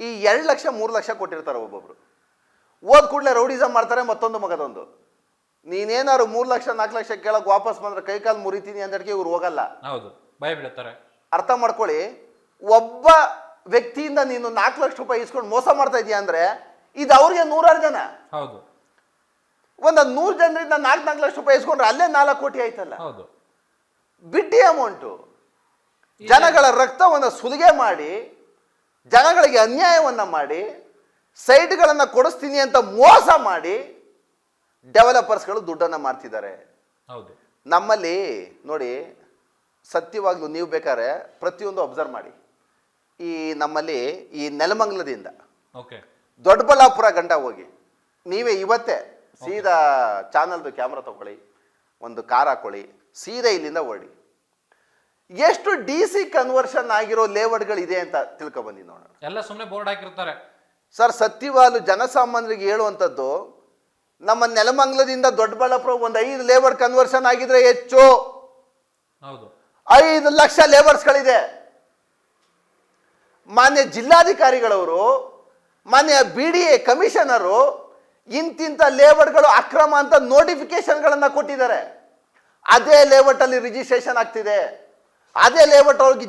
ಈ 2 ಲಕ್ಷ 3 ಲಕ್ಷ ಕೊಟ್ಟಿರ್ತಾರೆ ಒಬ್ಬೊಬ್ರು. ಓದ್ ಕೂಡಲೇ ರೌಡಿಸಮ್ ಮಾಡ್ತಾರೆ, ಮತ್ತೊಂದು ಮಗದೊಂದು. ನೀನೇನಾದ್ರು 3 ಲಕ್ಷ 4 ಲಕ್ಷ ಕೇಳಕ್ ವಾಪಸ್ ಬಂದ್ರೆ ಕೈಕಾಲು ಮುರಿತೀನಿ ಅಂದಕ್ಕೆ ಇವ್ರು ಹೋಗಲ್ಲ. ಹೌದು, ಭಯ ಬೀಳ್ತಾರೆ. ಅರ್ಥ ಮಾಡ್ಕೊಳ್ಳಿ, ಒಬ್ಬ ವ್ಯಕ್ತಿಯಿಂದ ನೀನು 4 ಲಕ್ಷ ರೂಪಾಯಿ ಇಸ್ಕೊಂಡು ಮೋಸ ಮಾಡ್ತಾ ಇದೀಯ ಅಂದ್ರೆ ಇದು ಅವ್ರಿಗೆ 100 ಜನ. ಹೌದು, ಒಂದ್ 100 ಜನರಿಂದ 4 ಲಕ್ಷ ರೂಪಾಯಿ ಇಸ್ಕೊಂಡ್ರೆ ಅಲ್ಲೇ 4 ಕೋಟಿ ಆಯ್ತಲ್ಲ. ಹೌದು, ಬಿಟ್ಟಿ ಅಮೌಂಟು. ಜನಗಳ ರಕ್ತವನ್ನು ಸುಲಿಗೆ ಮಾಡಿ, ಜನಗಳಿಗೆ ಅನ್ಯಾಯವನ್ನ ಮಾಡಿ, ಸೈಟ್ಗಳನ್ನು ಕೊಡಿಸ್ತೀನಿ ಅಂತ ಮೋಸ ಮಾಡಿ ಡೆವಲಪರ್ಸ್ಗಳು ದುಡ್ಡನ್ನು ಮಾಡ್ತಿದ್ದಾರೆ. ಹೌದು, ನಮ್ಮಲ್ಲಿ ನೋಡಿ, ಸತ್ಯವಾಗ್ಲೂ ನೀವು ಬೇಕಾದ್ರೆ ಪ್ರತಿಯೊಂದು ಅಬ್ಸರ್ವ್ ಮಾಡಿ. ಈ ನಮ್ಮಲ್ಲಿ ಈ ನೆಲಮಂಗಲದಿಂದ ದೊಡ್ಡಬಳ್ಳಾಪುರ ಗಂಟ ಹೋಗಿ, ನೀವೇ ಇವತ್ತೇ ಸೀದಾ ಚಾನಲ್ದು ಕ್ಯಾಮ್ರಾ ತಗೊಳ್ಳಿ, ಒಂದು ಕಾರ್ ಹಾಕೊಳ್ಳಿ, ಸೀದಾ ಇಲ್ಲಿಂದ ಓಡಿ. ಎಷ್ಟು DC ಕನ್ವರ್ಷನ್ ಆಗಿರೋ ಲೇಔಟ್ಗಳಿದೆ ಅಂತ ತಿಳ್ಕೊಬಂದಿ ನೋಡೋಣ. ಎಲ್ಲ ಸುಮ್ಮನೆ ಬೋರ್ಡ್ ಹಾಕಿರ್ತಾರೆ ಸರ್. ಸತ್ಯವಾಗ್ಲೂ ಜನಸಾಮಾನ್ಯರಿಗೆ ಹೇಳುವಂಥದ್ದು, ನಮ್ಮ ನೆಲಮಂಗಲದಿಂದ ದೊಡ್ಡಬಳ್ಳಾಪುರ ಒಂದು 5 ಲೇಔಟ್ ಕನ್ವರ್ಷನ್ ಆಗಿದ್ರೆ ಹೆಚ್ಚು. ಹೌದು, 5 ಲಕ್ಷ ಲೇಬರ್ಸ್ಗಳಿದೆ. ಮಾನ್ಯ ಜಿಲ್ಲಾಧಿಕಾರಿಗಳವರು, ಮಾನ್ಯ BDA ಕಮಿಷನರು ಇಂತಿಂತ ಲೇಔಟ್ಗಳು ಅಕ್ರಮ ಅಂತ ನೋಟಿಫಿಕೇಶನ್ಗಳನ್ನ ಕೊಟ್ಟಿದ್ದಾರೆ. ಅದೇ ಲೇಔಟ್ ಅಲ್ಲಿ ರಿಜಿಸ್ಟ್ರೇಷನ್ ಆಗ್ತಿದೆ, ಅದೇ ಲೇಔಟ್ ಅವ್ರಿಗೆ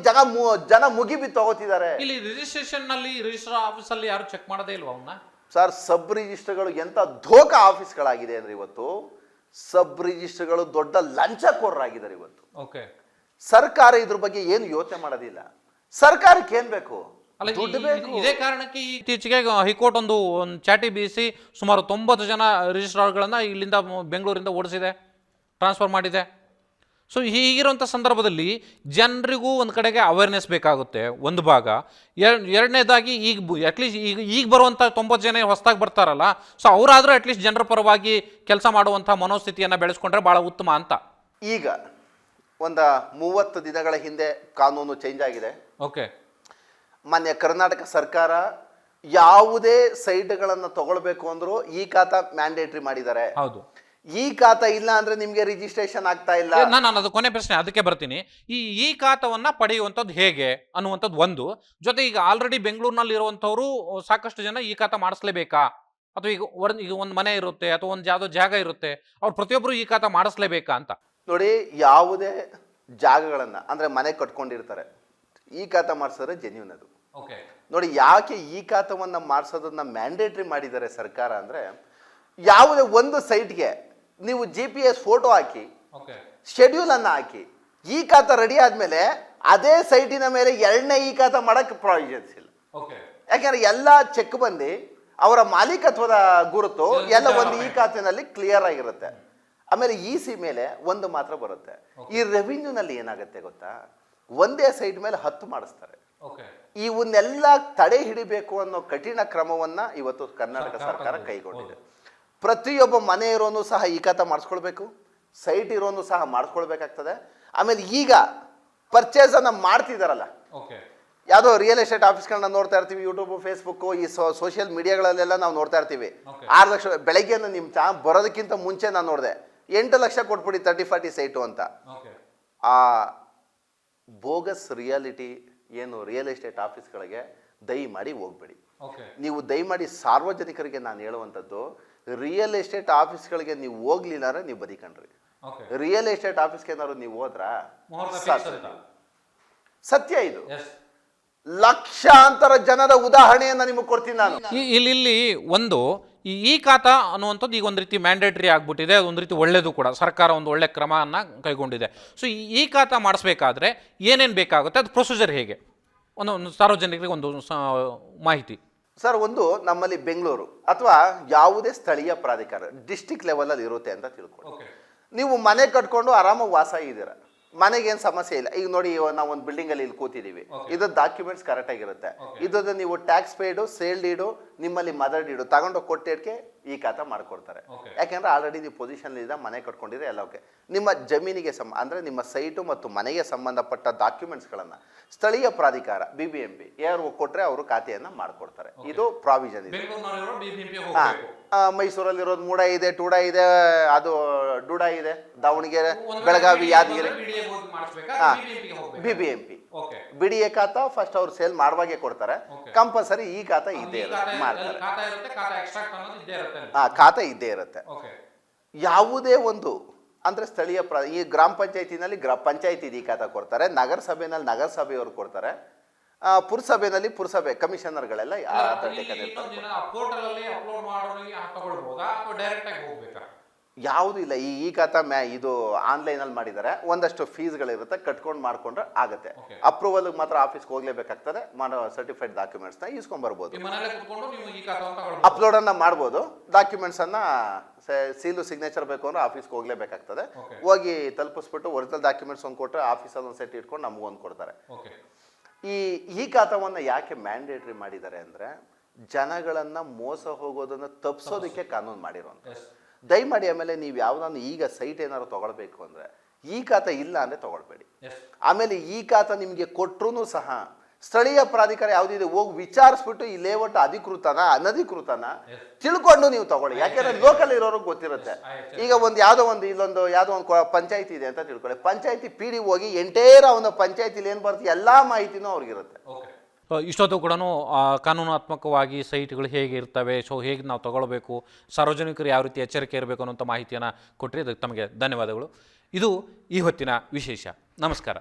ಜನ ಮುಗಿಬಿತ್ತು ತಗೋತಿದ್ದಾರೆ. ಇಲ್ಲಿ ರಿಜಿಸ್ಟ್ರೇಷನ್ ನಲ್ಲಿ ರಿಜಿಸ್ಟರ್ ಆಫೀಸ್ ಅಲ್ಲಿ ಯಾರು ಚೆಕ್ ಮಾಡೋದೇ ಇಲ್ವಾ ಅವನ್ನ? ಸರ್, ಸಬ್ ರಿಜಿಸ್ಟರ್ಗಳು ಎಂತ ಧೋಕಾ ಆಫೀಸ್ಗಳಾಗಿದೆ ಅಂದ್ರೆ ಇವತ್ತು ಸಬ್ ರಿಜಿಸ್ಟರ್ಗಳು ದೊಡ್ಡ ಲಂಚಕೋರರಾಗಿದ್ದಾರೆ ಇವತ್ತು. ಓಕೆ, ಸರ್ಕಾರ ಇದ್ರ ಬಗ್ಗೆ ಏನು ಯೋಚನೆ ಮಾಡೋದಿಲ್ಲ. ಸರ್ಕಾರಕ್ಕೆ ಏನ್ ಬೇಕು? ದುಡ್ಡು ಬೇಕು. ಇದೇ ಕಾರಣಕ್ಕೆ ಇತ್ತೀಚೆಗೆ ಹೈಕೋರ್ಟ್ ಒಂದು ಚಾಟಿ ಬೀಸಿ ಸುಮಾರು 90 ಜನ ರಿಜಿಸ್ಟ್ರಾರ್ಗಳನ್ನ ಇಲ್ಲಿಂದ ಬೆಂಗಳೂರಿಂದ ಓಡಿಸಿದೆ, ಟ್ರಾನ್ಸ್ಫರ್ ಮಾಡಿದೆ. ಸೊ ಹೀಗಿರುವಂಥ ಸಂದರ್ಭದಲ್ಲಿ ಜನರಿಗೂ ಒಂದು ಕಡೆಗೆ ಅವೇರ್ನೆಸ್ ಬೇಕಾಗುತ್ತೆ ಒಂದು ಭಾಗ. ಎರಡನೇದಾಗಿ ಅಟ್ಲೀಸ್ಟ್ ಈಗ ಬರುವಂಥ 90 ಜನ ಹೊಸದಾಗಿ ಬರ್ತಾರಲ್ಲ, ಸೊ ಅವರಾದರೂ ಅಟ್ಲೀಸ್ಟ್ ಜನರ ಪರವಾಗಿ ಕೆಲಸ ಮಾಡುವಂಥ ಮನೋಸ್ಥಿತಿಯನ್ನು ಬೆಳೆಸ್ಕೊಂಡ್ರೆ ಭಾಳ ಉತ್ತಮ ಅಂತ. ಈಗ ಒಂದು 30 ದಿನಗಳ ಹಿಂದೆ ಕಾನೂನು ಚೇಂಜ್ ಆಗಿದೆ. ಓಕೆ, ಮಾನ್ಯ ಕರ್ನಾಟಕ ಸರ್ಕಾರ ಯಾವುದೇ ಸೈಟ್ಗಳನ್ನು ತಗೊಳ್ಬೇಕು ಅಂದ್ರೂ ಈ ಖಾತಾ ಮ್ಯಾಂಡೇಟ್ರಿ ಮಾಡಿದ್ದಾರೆ. ಹೌದು, ಈ ಖಾತಾ ಇಲ್ಲ ಅಂದ್ರೆ ನಿಮ್ಗೆ ರಿಜಿಸ್ಟ್ರೇಷನ್ ಆಗ್ತಾ ಇಲ್ಲ. ನಾನು ಅದು ಕೊನೆ ಪ್ರಶ್ನೆ, ಅದಕ್ಕೆ ಬರ್ತೀನಿ. ಈ ಖಾತವನ್ನ ಪಡೆಯುವಂಥದ್ದು ಹೇಗೆ ಅನ್ನುವಂಥದ್ದು ಒಂದು. ಜೊತೆ ಈಗ ಆಲ್ರೆಡಿ ಬೆಂಗಳೂರಿನಲ್ಲಿ ಇರುವಂಥವ್ರು ಸಾಕಷ್ಟು ಜನ ಈ ಖಾತಾ ಮಾಡಿಸ್ಲೇಬೇಕಾ, ಅಥವಾ ಈಗ ಒಂದು ಮನೆ ಇರುತ್ತೆ ಅಥವಾ ಒಂದು ಯಾವುದೋ ಜಾಗ ಇರುತ್ತೆ, ಅವ್ರು ಪ್ರತಿಯೊಬ್ಬರು ಈ ಖಾತಾ ಮಾಡಿಸ್ಲೇಬೇಕಾ ಅಂತ. ನೋಡಿ, ಯಾವುದೇ ಜಾಗಗಳನ್ನ ಅಂದ್ರೆ ಮನೆ ಕಟ್ಕೊಂಡಿರ್ತಾರೆ, ಈ ಖಾತಾ ಮಾಡಿಸಿದ್ರೆ ಜೆನ್ಯೂನ್ ಅದು. ನೋಡಿ, ಯಾಕೆ ಈ ಖಾತವನ್ನ ಮಾಡಿಸೋದನ್ನ ಮ್ಯಾಂಡೇಟ್ರಿ ಮಾಡಿದ್ದಾರೆ ಸರ್ಕಾರ ಅಂದ್ರೆ, ಯಾವುದೇ ಒಂದು ಸೈಟ್ಗೆ ನೀವು GPS ಫೋಟೋ ಹಾಕಿ, ಶೆಡ್ಯೂಲ್ ಅನ್ನ ಹಾಕಿ, ಈ ಖಾತಾ ರೆಡಿ ಆದ್ಮೇಲೆ ಅದೇ ಸೈಟಿನ ಮೇಲೆ 2ನೇ ಈ ಖಾತಾ ಮಾಡಕ್ಕೆ ಪ್ರಾವಿಷನ್ಸ್ ಇಲ್ಲ. ಯಾಕೆಂದ್ರೆ ಎಲ್ಲ ಚೆಕ್ ಬಂದು ಅವರ ಮಾಲೀಕತ್ವದ ಗುರುತು ಎಲ್ಲ ಒಂದು ಈ ಖಾತೆನಲ್ಲಿ ಕ್ಲಿಯರ್ ಆಗಿರುತ್ತೆ. ಆಮೇಲೆ EC ಮೇಲೆ ಒಂದು ಮಾತ್ರ ಬರುತ್ತೆ. ಈ ರೆವಿನ್ಯೂನಲ್ಲಿ ಏನಾಗುತ್ತೆ ಗೊತ್ತಾ, ಒಂದೇ ಸೈಟ್ ಮೇಲೆ 10 ಮಾಡಿಸ್ತಾರೆ. ಇವನ್ನೆಲ್ಲ ತಡೆ ಹಿಡಿಬೇಕು ಅನ್ನೋ ಕಠಿಣ ಕ್ರಮವನ್ನ ಇವತ್ತು ಕರ್ನಾಟಕ ಸರ್ಕಾರ ಕೈಗೊಂಡಿದೆ. ಪ್ರತಿಯೊಬ್ಬ ಮನೆ ಇರೋನು ಸಹ ಈ ಖಾತಾ ಮಾಡಿಸ್ಕೊಳ್ಬೇಕು, ಸೈಟ್ ಇರೋನು ಸಹ ಮಾಡಿಸ್ಕೊಳ್ಬೇಕಾಗ್ತದೆ. ಆಮೇಲೆ ಈಗ ಪರ್ಚೇಸ್ ಅನ್ನ ಮಾಡ್ತಿದಾರಲ್ಲ, ಯಾವುದೋ ರಿಯಲ್ ಎಸ್ಟೇಟ್ ಆಫೀಸ್ಗಳನ್ನ ನೋಡ್ತಾ ಇರ್ತೀವಿ, ಯೂಟ್ಯೂಬ್, ಫೇಸ್ಬುಕ್, ಈ ಸೋಷಿಯಲ್ ಮೀಡಿಯಾಗಳಲ್ಲೆಲ್ಲ ನಾವು ನೋಡ್ತಾ ಇರ್ತೀವಿ. 6 ಲಕ್ಷ ಬೆಳಗ್ಗೆ ನಿಮ್ಮ ಬರೋದಕ್ಕಿಂತ ಮುಂಚೆ ನಾನು ನೋಡಿದೆ 8 ಲಕ್ಷ ಕೊಟ್ಬಿಡಿ 30-40 ಸೈಟು ಅಂತ. ಆ ಬೋಗಸ್ ರಿಯಾಲಿಟಿ ಏನು ರಿಯಲ್ ಎಸ್ಟೇಟ್ ಆಫೀಸ್ಗಳಿಗೆ ದಯಮಾಡಿ ಹೋಗ್ಬೇಡಿ. ನೀವು ದಯಮಾಡಿ ಸಾರ್ವಜನಿಕರಿಗೆ ನಾನು ಹೇಳುವಂಥದ್ದು, ರಿಯಲ್ ಎಸ್ಟೇಟ್ ಆಫೀಸ್ಗಳಿಗೆ ನೀವು ಹೋಗ್ಲಿಲ್ಲ ಅಂದ್ರೆ ನೀವು ಬದಿಕಂಡ್ರಿ. ರಿಯಲ್ ಎಸ್ಟೇಟ್ ಆಫೀಸ್ಗೆ ಏನಾದ್ರು ನೀವು ಹೋದ್ರ ಸತ್ಯ ಇದು. ಲಕ್ಷಾಂತರ ಜನದ ಉದಾಹರಣೆಯನ್ನ ನಿಮಗೆ ಕೊಡ್ತೀನಿ ನಾನು. ಇಲ್ಲಿ ಒಂದು ಈ ಖಾತಾ ಅನ್ನುವಂಥದ್ದು ಈಗ ಒಂದು ರೀತಿ ಮ್ಯಾಂಡೇಟರಿ ಆಗ್ಬಿಟ್ಟಿದೆ, ಒಂದು ರೀತಿ ಒಳ್ಳೇದು ಕೂಡ, ಸರ್ಕಾರ ಒಂದು ಒಳ್ಳೆ ಕ್ರಮವನ್ನು ಕೈಗೊಂಡಿದೆ. ಸೊ ಈ ಖಾತಾ ಮಾಡಿಸ್ಬೇಕಾದ್ರೆ ಏನೇನು ಬೇಕಾಗುತ್ತೆ, ಅದು ಪ್ರೊಸೀಜರ್ ಹೇಗೆ, ಒಂದು ಸಾರ್ವಜನಿಕರಿಗೆ ಒಂದು ಮಾಹಿತಿ. ಸರ್, ಒಂದು ನಮ್ಮಲ್ಲಿ ಬೆಂಗಳೂರು ಅಥವಾ ಯಾವುದೇ ಸ್ಥಳೀಯ ಪ್ರಾಧಿಕಾರ ಡಿಸ್ಟಿಕ್ ಲೆವೆಲಲ್ಲಿ ಇರುತ್ತೆ ಅಂತ ತಿಳ್ಕೊಳ್ಳಿ. ನೀವು ಮನೆ ಕಟ್ಕೊಂಡು ಆರಾಮಾಗಿ ವಾಸ ಇದ್ದೀರಾ, ಮನೆಗೇನು ಸಮಸ್ಯೆ ಇಲ್ಲ. ಈಗ ನೋಡಿ, ನಾವು ಒಂದು ಬಿಲ್ಡಿಂಗ್ ಅಲ್ಲಿ ಇಲ್ಲಿ ಕೂತಿದ್ದೀವಿ, ಇದು ಡಾಕ್ಯುಮೆಂಟ್ಸ್ ಕರೆಕ್ಟ್ ಆಗಿರುತ್ತೆ. ಇದ್ರದ್ದು ನೀವು ಟ್ಯಾಕ್ಸ್ ಪೇಡು, ಸೇಲ್ ಡೀಡು, ನಿಮ್ಮಲ್ಲಿ ಮದರ್ ಡೀಡು ತಗೊಂಡೋಗಿ ಕೊಟ್ಟಿದ್ದಕ್ಕೆ ಈ ಖಾತಾ ಮಾಡ್ಕೊಡ್ತಾರೆ. ಯಾಕೆಂದ್ರೆ ಆಲ್ರೆಡಿ ನೀವು ಪೊಸಿಷನ್ ಇದ್ದ ಮನೆ ಕಟ್ಕೊಂಡಿದ್ರೆ ಎಲ್ಲ ಓಕೆ. ನಿಮ್ಮ ಜಮೀನಿಗೆ ಅಂದ್ರೆ ನಿಮ್ಮ ಸೈಟು ಮತ್ತು ಮನೆಗೆ ಸಂಬಂಧಪಟ್ಟ ಡಾಕ್ಯುಮೆಂಟ್ಸ್ಗಳನ್ನ ಸ್ಥಳೀಯ ಪ್ರಾಧಿಕಾರ BBMP ಯಾರು ಕೊಟ್ರೆ ಅವರು ಖಾತೆಯನ್ನ ಮಾಡ್ಕೊಡ್ತಾರೆ. ಇದು ಪ್ರಾವಿಷನ್ ಇದೆ. ಮೈಸೂರಲ್ಲಿರೋದು ಮೂಡ ಇದೆ, ಟೂಡ ಇದೆ, ಅದು ಡೂಡ ಇದೆ, ದಾವಣಗೆರೆ, ಬೆಳಗಾವಿ, ಯಾದಗಿರಿ BBMP. ಬಿಡಿಎ ಖಾತಾ ಫಸ್ಟ್ ಅವ್ರು ಸೇಲ್ ಮಾಡುವಾಗೆ ಕೊಡ್ತಾರೆ. ಕಂಪಲ್ಸರಿ ಈ ಖಾತಾ ಇದ್ದೇ ಇರುತ್ತೆ, ಮಾಡ್ತಾರೆ. ಖಾತಾ ಇದ್ದೇ ಇರುತ್ತೆ. ಯಾವುದೇ ಒಂದು ಅಂದ್ರೆ ಸ್ಥಳೀಯ ಈ ಗ್ರಾಮ ಪಂಚಾಯತಿನಲ್ಲಿ ಪಂಚಾಯತಿ ಈ ಖಾತಾ ಕೊಡ್ತಾರೆ, ನಗರಸಭೆನಲ್ಲಿ ನಗರಸಭೆಯವರು ಕೊಡ್ತಾರೆ, ಪುರಸಭೆನಲ್ಲಿ ಪುರಸಭೆ ಕಮಿಷನರ್ಗಳೆಲ್ಲ ಯಾವುದು ಇಲ್ಲ. ಈ ಖಾತಾ ಇದು ಆನ್ಲೈನಲ್ಲಿ ಮಾಡಿದ್ದಾರೆ, ಒಂದಷ್ಟು ಫೀಸ್ಗಳಿರುತ್ತೆ, ಕಟ್ಕೊಂಡು ಮಾಡ್ಕೊಂಡ್ರೆ ಆಗುತ್ತೆ. ಅಪ್ರೂವಲ್ ಮಾತ್ರ ಆಫೀಸ್ಗೆ ಹೋಗ್ಲೇಬೇಕಾಗ್ತದೆ, ಸರ್ಟಿಫೈಡ್ ಡಾಕ್ಯುಮೆಂಟ್ಸ್ನ ಇಸ್ಕೊಂಡ್ಬರ್ಬೋದು, ಅಪ್ಲೋಡ್ ಅನ್ನ ಮಾಡ್ಬೋದು. ಡಾಕ್ಯುಮೆಂಟ್ಸ್ ಅನ್ನ ಸೀಲು ಸಿಗ್ನೇಚರ್ ಬೇಕು ಅಂದ್ರೆ ಆಫೀಸ್ಗೆ ಹೋಗ್ಲೇಬೇಕಾಗ್ತದೆ. ಹೋಗಿ ತಲುಪಿಸ್ಬಿಟ್ಟು ಒರಿಜಿನಲ್ ಡಾಕ್ಯುಮೆಂಟ್ಸ್ ಒಂದು ಕೊಟ್ಟರೆ ಆಫೀಸಲ್ಲಿ ಒಂದು ಸೆಟ್ ಇಟ್ಕೊಂಡು ನಮಗೊಂದು ಕೊಡ್ತಾರೆ. ಈ ಖಾತಾವನ್ನು ಯಾಕೆ ಮ್ಯಾಂಡೇಟ್ರಿ ಮಾಡಿದ್ದಾರೆ ಅಂದರೆ ಜನಗಳನ್ನು ಮೋಸ ಹೋಗೋದನ್ನು ತಪ್ಪಿಸೋದಕ್ಕೆ ಕಾನೂನು ಮಾಡಿರೋಂಥ. ದಯಮಾಡಿ ಆಮೇಲೆ ನೀವು ಯಾವುದನ್ನು ಈಗ ಸೈಟ್ ಏನಾದ್ರು ತೊಗೊಳ್ಬೇಕು ಅಂದರೆ ಈ ಖಾತಾ ಇಲ್ಲ ಅಂದರೆ ತೊಗೊಳ್ಬೇಡಿ. ಆಮೇಲೆ ಈ ಖಾತಾ ನಿಮಗೆ ಕೊಟ್ಟರು ಸಹ ಸ್ಥಳೀಯ ಪ್ರಾಧಿಕಾರ ಯಾವುದಿದೆ ಹೋಗಿ ವಿಚಾರಿಸ್ಬಿಟ್ಟು ಈ ಲೇಔಟ್ ಅಧಿಕೃತನ ಅನಧಿಕೃತನ ತಿಳ್ಕೊಂಡು ನೀವು ತಗೊಳ್ಳಿ. ಯಾಕೆಂದ್ರೆ ಲೋಕಲ್ ಇರೋರಿಗೆ ಗೊತ್ತಿರುತ್ತೆ. ಈಗ ಯಾವುದೋ ಒಂದು ಪಂಚಾಯತಿ ಇದೆ ಅಂತ ತಿಳ್ಕೊಳ್ಳಿ, ಪಂಚಾಯತಿ PD ಹೋಗಿ ಎಂಟೇರ್ ಅವನ ಪಂಚಾಯತಿಲಿ ಏನು ಬರುತ್ತೆ ಎಲ್ಲ ಮಾಹಿತಿನೂ ಅವ್ರಿಗಿರುತ್ತೆ. ಇಷ್ಟೊತ್ತು ಕೂಡ ಕಾನೂನಾತ್ಮಕವಾಗಿ ಸೈಟ್ಗಳು ಹೇಗೆ ಇರ್ತವೆ, ಸೊ ಹೇಗೆ ನಾವು ತಗೊಳ್ಬೇಕು, ಸಾರ್ವಜನಿಕರು ಯಾವ ರೀತಿ ಎಚ್ಚರಿಕೆ ಇರಬೇಕು ಅನ್ನೋಂಥ ಮಾಹಿತಿಯನ್ನು ಕೊಟ್ಟರೆ ಅದಕ್ಕೆ ತಮಗೆ ಧನ್ಯವಾದಗಳು. ಇದು ಈ ಹೊತ್ತಿನ ವಿಶೇಷ. ನಮಸ್ಕಾರ.